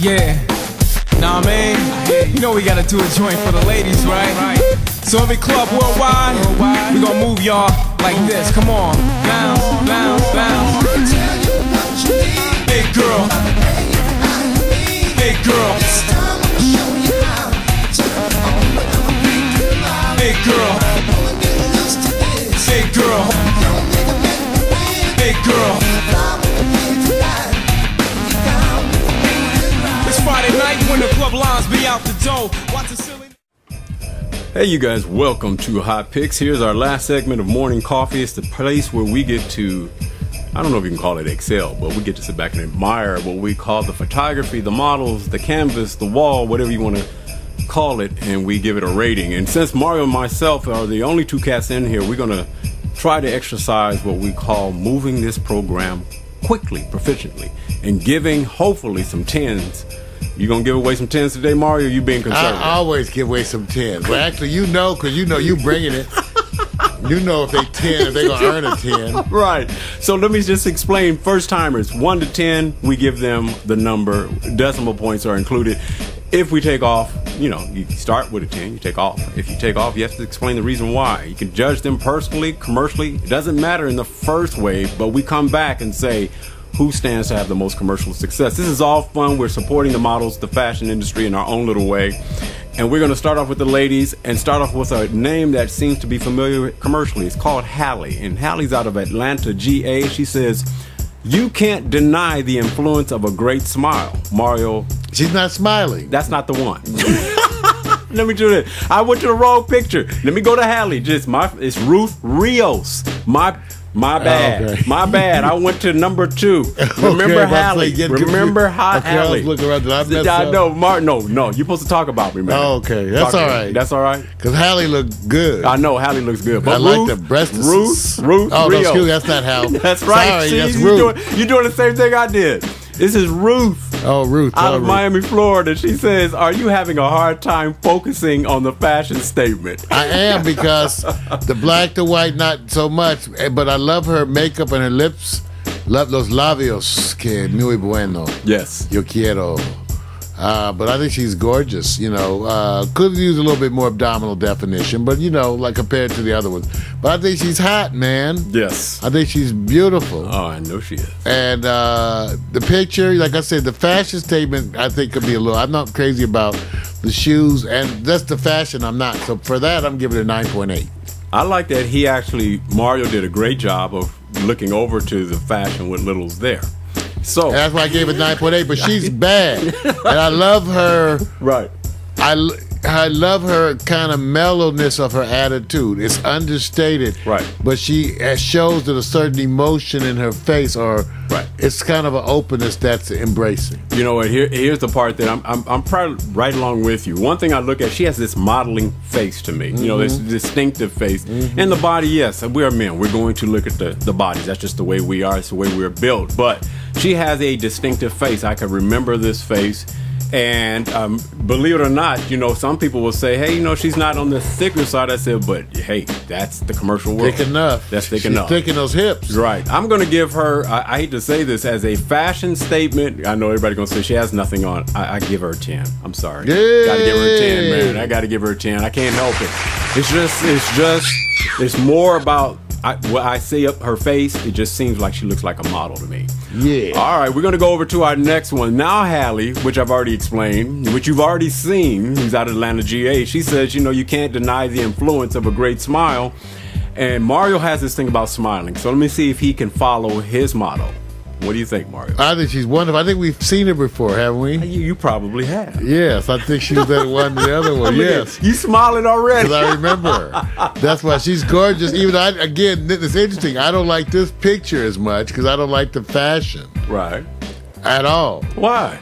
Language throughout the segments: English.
Yeah, nah, man. You know we gotta do a joint for the ladies, right? So every club worldwide, we gon' move y'all like this. Come on, bounce, bounce, bounce. Big girl, big girl, big girl, big girl, big girl. It's Friday night when the club lines be out the door. Watch the silly. Hey you guys, welcome to HOtt PiXX. Here's our last segment of Morning Coffee. It's the place where we get to, I don't know if you can call it excel, but we get to sit back and admire what we call the photography, the models, the canvas, the wall, whatever you want to call it, and we give it a rating. And since Mario and myself are the only two cats in here, we're going to try to exercise what we call moving this program quickly, proficiently, and giving hopefully some 10s. You gonna give away some 10s today, Mario? Or you being conservative? I always give away some 10s. But actually, because you bringing it. You know if they 10, if they're gonna earn a 10. Right. So let me just explain. First timers, 1 to 10, we give them the number. Decimal points are included. If we take off, you start with a 10, you take off. If you take off, you have to explain the reason why. You can judge them personally, commercially. It doesn't matter in the first wave, but we come back and say, who stands to have the most commercial success? This is all fun. We're supporting the models, the fashion industry in our own little way. And we're going to start off with the ladies and start off with a name that seems to be familiar commercially. It's called Halie. And Halie's out of Atlanta, GA. She says, you can't deny the influence of a great smile. Mario. She's not smiling. That's not the one. Let me do this. I went to the wrong picture. Let me go to Halie. It's Ruth Rios. My bad. Okay. My bad. I went to number 2. Remember Halie. Remember Halie. I was looking around. Did I mess up? No, Mark. No. You're supposed to talk about me, man. Oh, okay. That's all right. That's all right. Because Halie looked good. I know Halie looks good. But I like the breasts. Ruth Oh, no, Rios. excuse me. That's not Hal. That's right. Sorry, See, that's Ruth. You're doing the same thing I did. This is Ruth. Oh, Ruth. Out of Ruth. Miami, Florida. She says, are you having a hard time focusing on the fashion statement? I am, because the black to white, not so much. But I love her makeup and her lips. Love los labios, que muy bueno. Yes. Yo quiero. But I think she's gorgeous, Could use a little bit more abdominal definition, but, like compared to the other ones. But I think she's hot, man. Yes. I think she's beautiful. Oh, I know she is. And the picture, like I said, the fashion statement, I think could be a little. I'm not crazy about the shoes, and that's the fashion I'm not. So for that, I'm giving it a 9.8. I like that Mario did a great job of looking over to the fashion with Little's there. So that's why I gave it 9.8, but she's bad. And I love her. Right. I love her kind of mellowness of her attitude. It's understated. Right. But she shows that a certain emotion in her face, or right. It's kind of an openness that's embracing. You know what? Here's the part that I'm probably right along with you. One thing I look at, she has this modeling face to me. Mm-hmm. This distinctive face. Mm-hmm. And the body, yes, we are men. We're going to look at the bodies. That's just the way we are. It's the way we're built. But she has a distinctive face. I can remember this face. And believe it or not, some people will say, hey, she's not on the thicker side. I said, but hey, that's the commercial world. Thick enough. That's thick She's enough. Thick in those hips. Right. I'm going to give her, I hate to say this, as a fashion statement. I know everybody's going to say she has nothing on. I give her a 10. I'm sorry. Yay. Got to give her a 10, man. I got to give her a 10. I can't help it. It's more about what I see up her face. It just seems like she looks like a model to me. Yeah. All right, we're going to go over to our next one. Now, Halie, which I've already explained, which you've already seen, who's out of Atlanta, GA. She says, you can't deny the influence of a great smile. And Mario has this thing about smiling. So let me see if he can follow his motto. What do you think, Mario? I think she's wonderful. I think we've seen her before, haven't we? You probably have. Yes, I think she was that one, the other one. Yes. You smiling already. Because I remember her. That's why she's gorgeous. Again, it's interesting. I don't like this picture as much because I don't like the fashion. Right. At all. Why?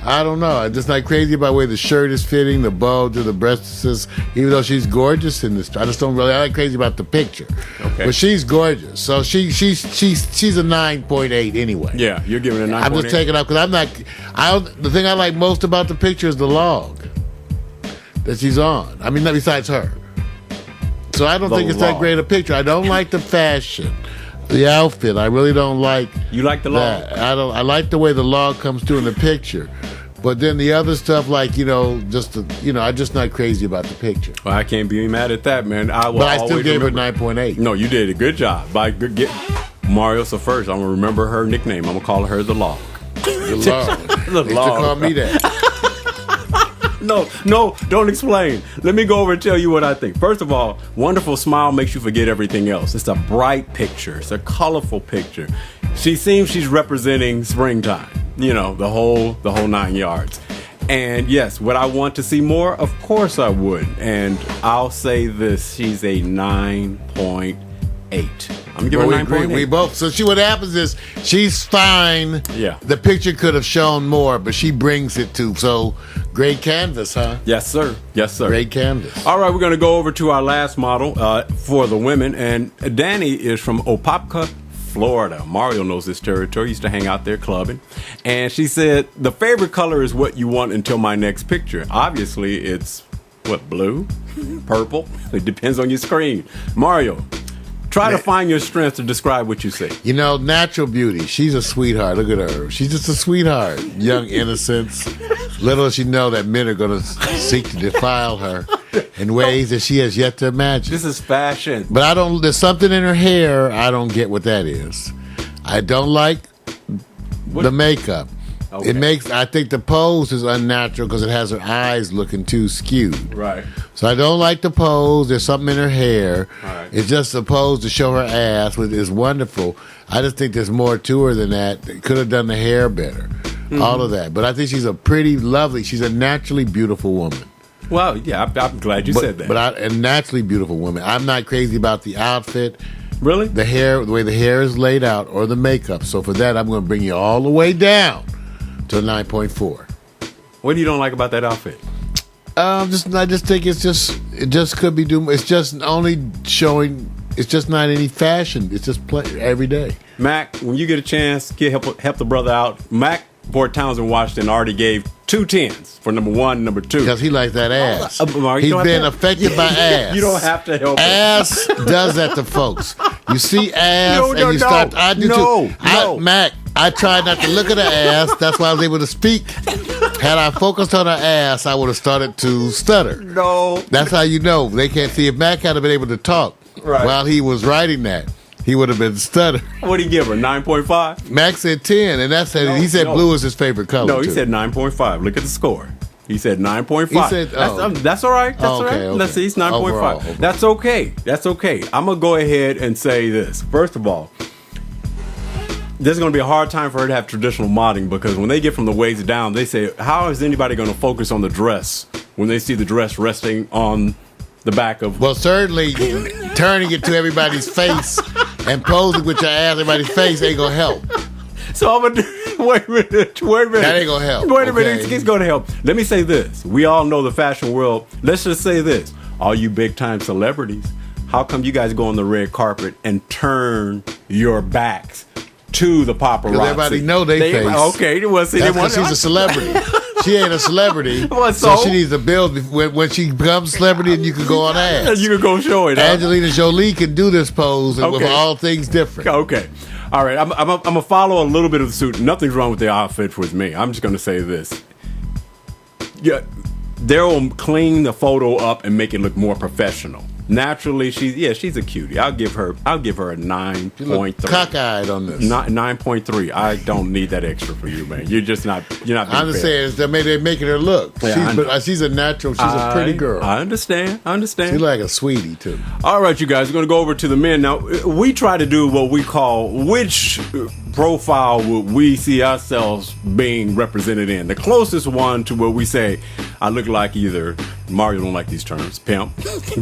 I don't know. I'm just not crazy about the way the shirt is fitting, the bow to the breasts, even though she's gorgeous in this. I just don't really. I'm not crazy about the picture. Okay. But she's gorgeous. So she's a 9.8 anyway. Yeah, you're giving it a 9.8. I'm just taking up because I'm not. The thing I like most about the picture is the log that she's on. I mean, besides her. So I don't think it's that great a picture. I don't like the fashion. The outfit, I really don't like. You like the log? I like the way the log comes through in the picture, But then the other stuff, like, I'm just not crazy about the picture. Well, I can't be mad at that, man. But I still gave her 9.8. No, you did a good job. Mario, so first, I'm going to remember her nickname. I'm going to call her the Log. The Log. The They used to Log. call me that. No, don't explain. Let me go over and tell you what I think. First of all, wonderful smile makes you forget everything else. It's a bright picture. It's a colorful picture. She seems she's representing springtime. The whole 9 yards. And yes, would I want to see more? Of course I would. And I'll say this: she's a 9.8. I'm giving her 9.8. We both. So what happens is she's fine. Yeah. The picture could have shown more, but she brings it to. So great canvas, huh? Yes, sir. Yes, sir. Great canvas. All right, we're going to go over to our last model for the women. And Danni is from Opopka, Florida. Mario knows this territory. Used to hang out there clubbing. And she said, the favorite color is what you want until my next picture. Obviously, it's, blue? Purple? It depends on your screen. Mario, try to find your strength to describe what you see. Natural beauty. She's a sweetheart. Look at her. She's just a sweetheart. Young innocence. Little does she know that men are going to seek to defile her in ways that she has yet to imagine. This is fashion. But there's something in her hair, I don't get what that is. I don't like the makeup. Okay. I think the pose is unnatural because it has her eyes looking too skewed. Right. So I don't like the pose. There's something in her hair. Right. It's just a pose to show her ass, which is wonderful. I just think there's more to her than that. They could have done the hair better. Mm-hmm. All of that. But I think she's a pretty, lovely, she's a naturally beautiful woman. Well, yeah, I'm glad you said that. But a naturally beautiful woman. I'm not crazy about the outfit. Really? The hair, the way the hair is laid out, or the makeup. So for that, I'm going to bring you all the way down to 9.4. What do you don't like about that outfit? I just think it just could be doing. It's just only showing. It's just not any fashion. It's just play every day. Mac, when you get a chance, help the brother out. Mac Port Townsend Washington already gave 2 10s for number 1, number 2. Because he likes that ass. Mark, He's been affected by ass. You don't have to help ass him. Does that to folks. You see ass and you start. I do too. Mac, I tried not to look at her ass. That's why I was able to speak. Had I focused on her ass, I would have started to stutter. No. That's how you know. They can't see. If Mac had been able to talk while he was writing that, he would have been stuttering. What did he give her? 9.5? Mac said 10, and he said blue is his favorite color. No, he said 9.5. Look at the score. He said 9.5. He said, that's all right. That's all right. Okay. Let's see. He's 9.5. That's okay. That's okay. I'm going to go ahead and say this. First of all, there's going to be a hard time for her to have traditional modeling because when they get from the waist down, they say, how is anybody going to focus on the dress when they see the dress resting on the back of... Well, certainly turning it to everybody's face and posing with your ass everybody's face ain't going to help. So I'm going to... Wait a minute. That ain't going to help. Wait a minute. It's going to help. Let me say this. We all know the fashion world. Let's just say this. All you big-time celebrities, how come you guys go on the red carpet and turn your backs to the paparazzi? Because everybody know they face. Okay. Well, see, that's because she's a celebrity. She ain't a celebrity, so she needs to build when she becomes a celebrity, and you can go on ass. You can go show it. Angelina Jolie can do this pose with all things different. Okay. All right. I'm going to follow a little bit of the suit. Nothing's wrong with the outfit with me. I'm just going to say this. Yeah, they'll clean the photo up and make it look more professional. Naturally, she's a cutie. I'll give her a 9.3. Cockeyed on this. 9.3. I don't need that extra for you, man. You're not. I understand. They're making her look. Yeah, she's a natural. She's a pretty girl. I understand. She's like a sweetie too. All right, you guys. We're gonna go over to the men now. We try to do what we call which profile would we see ourselves being represented in. The closest one to where we say, I look like either, Mario don't like these terms, pimp,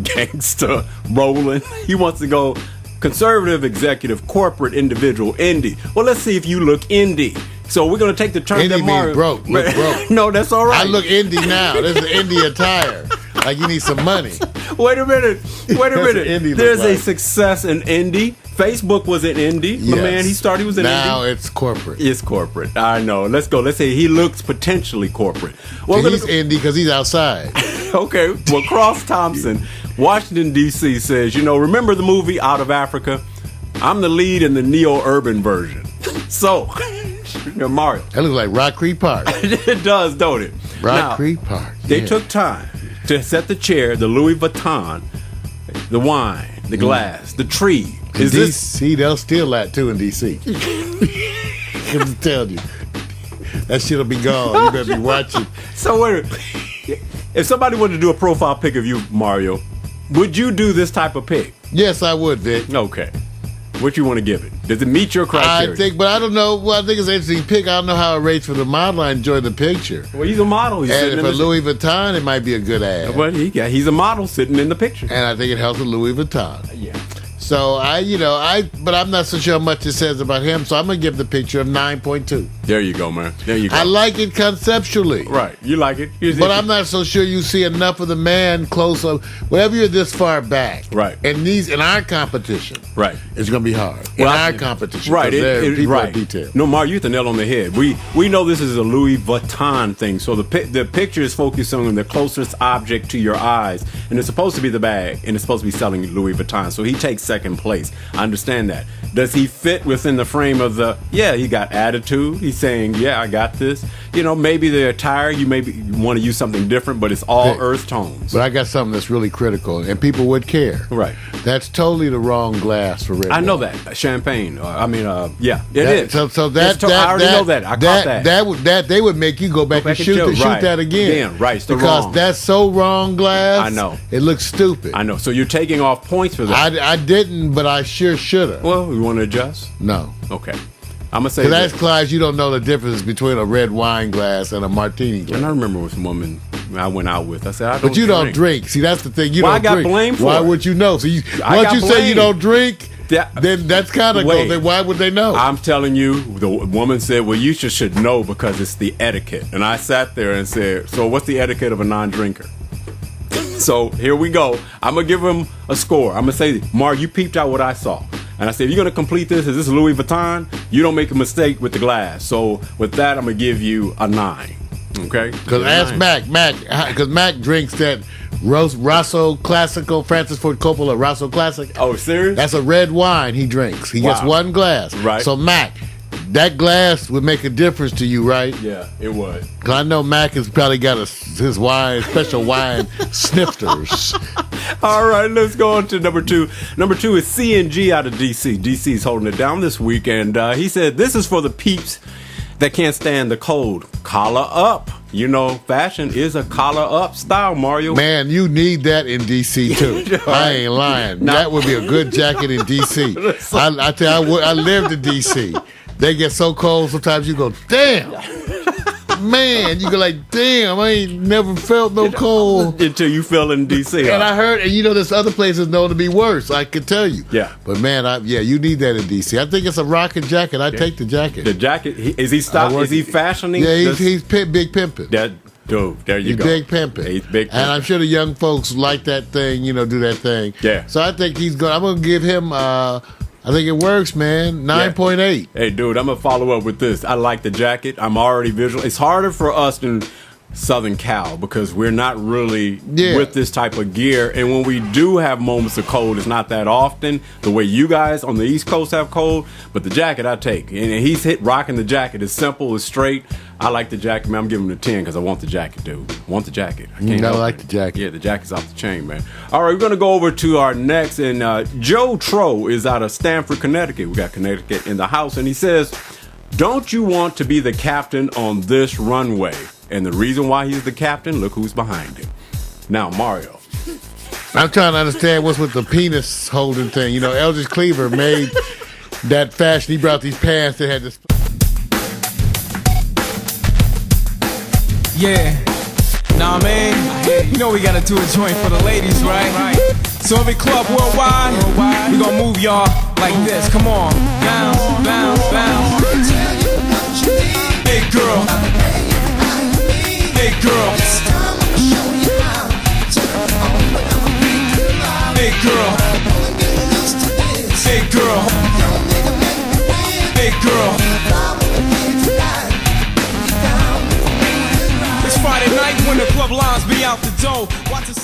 gangster, rolling. He wants to go conservative, executive, corporate, individual, indie. Well, let's see if you look indie. So we're going to take the term indie that Mario... means broke. Look broke. No, that's all right. I look indie now. This is indie attire. Like you need some money. Wait a minute. There's a success in indie. Facebook was an indie. Yes. My man, he was an indie. Now it's corporate. It's corporate. I know. Let's go. Let's say he looks potentially corporate. Well, he's indie because he's outside. Okay. Well, Cross Thompson, Washington, D.C. says, remember the movie Out of Africa? I'm the lead in the neo-urban version. So, Mario. That looks like Rock Creek Park. It does, don't it? Rock Creek Park. They took time to set the chair, the Louis Vuitton, the wine, the glass, the tree. In DC, they'll steal that too in DC. I'm telling you. That shit'll be gone. You better be watching. So wait, if somebody wanted to do a profile pic of you, Mario, would you do this type of pic? Yes, I would, Vic. Okay. What you want to give it? Does it meet your criteria? I think, but I don't know. Well, I think it's an interesting pic. I don't know how it rates for the model. I enjoy the picture. Well, he's a model. And for Louis Vuitton, it might be a good ad. Well, he's a model sitting in the picture. And I think it helps with Louis Vuitton. Yeah. So but I'm not so sure how much it says about him. So I'm gonna give the picture of 9.2. There you go, man. There you go. I like it conceptually. Right, you like it. But I'm not so sure you see enough of the man close up. Whenever you're this far back, right, and in our competition, right, it's gonna be hard. In our competition, right? People are detailed. No, Mark, you hit the nail on the head. We know this is a Louis Vuitton thing, so the picture is focusing on the closest object to your eyes, and it's supposed to be the bag, and it's supposed to be selling Louis Vuitton. So he takes second place. I understand that. Does he fit within the frame of he got attitude. He's saying, yeah, I got this. Maybe the attire, you maybe want to use something different, but it's all earth tones. But I got something that's really critical, and people would care. Right. That's totally the wrong glass for red wine. I know that. Champagne. It is. So that I already know that. I caught that. That they would make you go back and shoot that again. Right. It's because wrong. That's so wrong glass. I know. It looks stupid. I know. So you're taking off points for that. I didn't, but I sure should have. Well, you want to adjust? No. Okay. I'm going to say that's Clyde, you don't know the difference between a red wine glass and a martini glass. And I remember with some woman I went out with. I said, I don't But you don't drink. See, that's the thing. You don't drink. I got blamed for Why it? would you know? So once you say you don't drink, then that's kind of go. Then why would they know? I'm telling you, the woman said, well, you should know because it's the etiquette. And I sat there and said, so what's the etiquette of a non-drinker? So here we go. I'm going to give him a score. I'm going to say, Mark, you peeped out what I saw. And I said, if you're going to complete this, is this Louis Vuitton? You don't make a mistake with the glass. So with that, I'm going to give you a 9. Okay? Because ask Mac, because Mac drinks that Rosso Classico, Francis Ford Coppola Rosso Classic. Oh, serious? That's a red wine he drinks. He gets one glass. Right. So Mac, that glass would make a difference to you, right? Yeah, it would. Because I know Mac has probably got his wine, special wine snifters. All right, let's go on to number 2. Number 2 is CNG out of DC. DC's holding it down this week, and he said, this is for the peeps that can't stand the cold. Collar up. Fashion is a collar up style, Mario. Man, you need that in DC too. I ain't lying. That would be a good jacket in DC. I tell you, I lived in DC. They get so cold sometimes you go, damn. Man, you go like, damn, I ain't never felt no cold. Until you fell in D.C. And I heard, and there's other places known to be worse, I can tell you. Yeah. But man, you need that in D.C. I think it's a rocking jacket. I'd take the jacket. The jacket, is he fashioning? Yeah, he's big pimping. Dude, there you he's go. Big pimping. He's big pimping. And I'm sure the young folks like that thing, do that thing. Yeah. So I think I'm going to give him... I think it works, man. 9.8. Yeah. Hey, dude, I'm going to follow up with this. I like the jacket. I'm already visual. It's harder for us than Southern Cal because we're not really with this type of gear. And when we do have moments of cold, it's not that often the way you guys on the East Coast have cold. But the jacket I take. And he's rocking the jacket. It's simple. It's straight. I like the jacket, man. I'm giving him a 10 because I want the jacket, dude. I want the jacket. I like the jacket. Yeah, the jacket's off the chain, man. All right, we're going to go over to our next. And Joe Tro is out of Stamford, Connecticut. We got Connecticut in the house. And he says, don't you want to be the captain on this runway? And the reason why he's the captain, look who's behind him. Now, Mario. I'm trying to understand what's with the penis holding thing. Eldridge Cleaver made that fashion. He brought these pants that had this... Yeah, nah, man. We gotta do a joint for the ladies, right? So every club worldwide, we gonna move y'all like this. Come on, bounce, bounce, bounce. Hey girl, hey girl, hey girl, hey girl, hey girl. Friday night when the club lines be out the door. Watch the